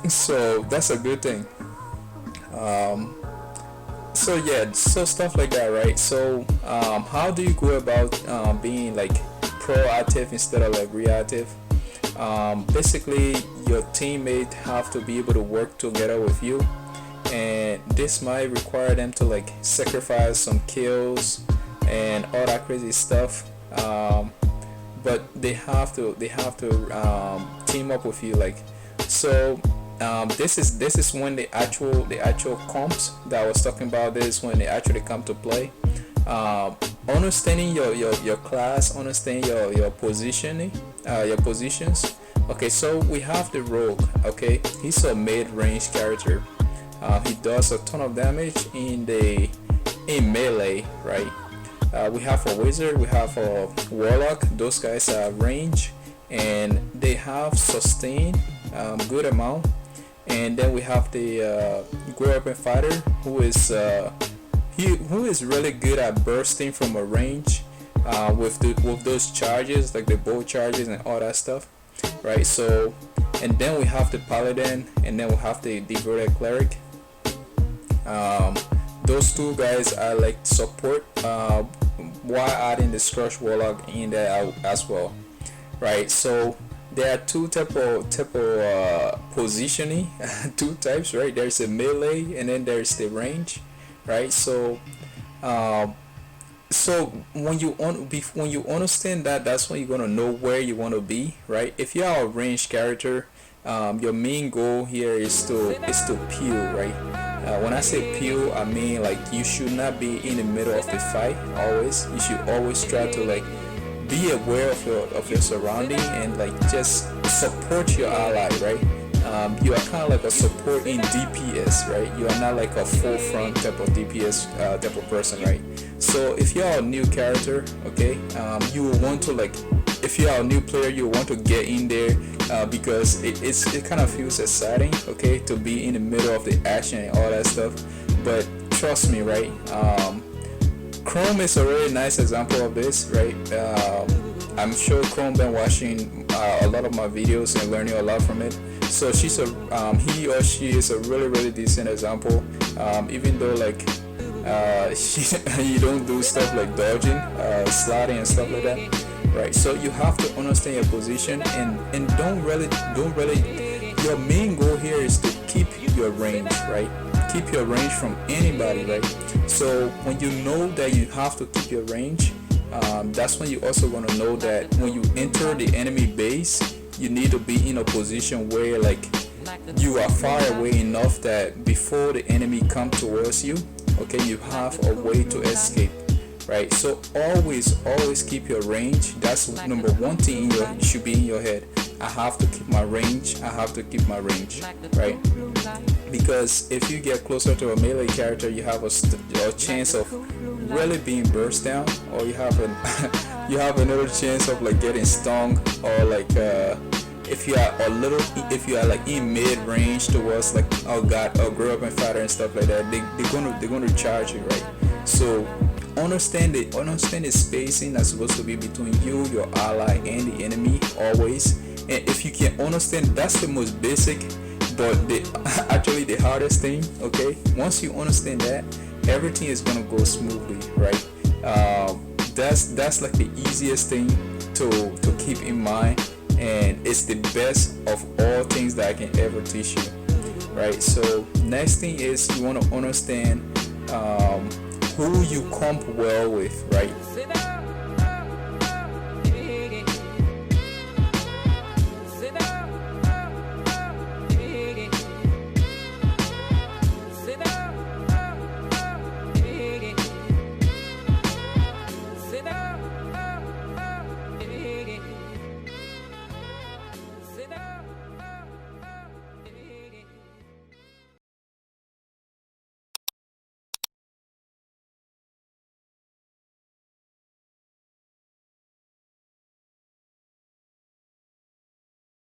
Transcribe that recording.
So that's a good thing. um, so yeah, so stuff like that, right? So how do you go about being like proactive instead of like reactive? Basically, your teammate have to be able to work together with you, and this might require them to like sacrifice some kills and all that crazy stuff. But they have to team up with you, like. So this is when the actual comps that I was talking about, this when they actually come to play. Understanding your class, understanding your positioning, your positions. Okay, so we have the rogue. Okay, he's a mid-range character. He does a ton of damage in melee, right? We have a wizard, we have a warlock. Those guys are range, and they have sustain, good amount. And then we have the weapon fighter, who is really good at bursting from a range, with those charges, like the bow charges and all that stuff, right? So, and then we have the paladin, and then we have the devoted cleric. um, those two guys are like support, while adding the Scrubs warlock in there as well, right? So there are two type of positioning, two types, right? There's a melee, and then there's the range, right? So um, so when you understand that, that's when you're gonna know where you want to be, right? If you are a ranged character, your main goal here is to peel, right? When I say peel, I mean like you should not be in the middle of the fight. Always, you should always try to like be aware of your surrounding, and like just support your ally, right? You are kind of like a support in DPS, right? You are not like a full front type of DPS type of person, right? So if you are a new character, okay, you will want to like, if you are a new player, you want to get in there, because it kind of feels exciting, okay, to be in the middle of the action and all that stuff. But trust me, right? Chrome is a really nice example of this, right? I'm sure Chrome been watching a lot of my videos and learning a lot from it. So he or she is a really decent example. Even though like you don't do stuff like dodging, sliding and stuff like that, right? So you have to understand your position, and don't really. Your main goal here is to keep your range, right? Keep your range from anybody, right? So when you know that you have to keep your range, that's when you also want to know that when you enter the enemy base, you need to be in a position where like you are far away enough that before the enemy come towards you, okay, you have a way to escape, right? So always keep your range. That's number one thing should be in your head. I have to keep my range. I have to keep my range, right? Because if you get closer to a melee character, you have a chance of really being burst down, or you have you have another chance of like getting stung, or like if you are like in mid range towards like, oh god, a grow up and fighter and stuff like that, they're gonna charge you, right? So understand the spacing that's supposed to be between you, your ally, and the enemy always. And if you can understand, that's the most basic, but actually the hardest thing, okay? Once you understand that, everything is gonna go smoothly, right? That's like the easiest thing to keep in mind, and it's the best of all things that I can ever teach you, right? So next thing is you want to understand who you comp well with, right?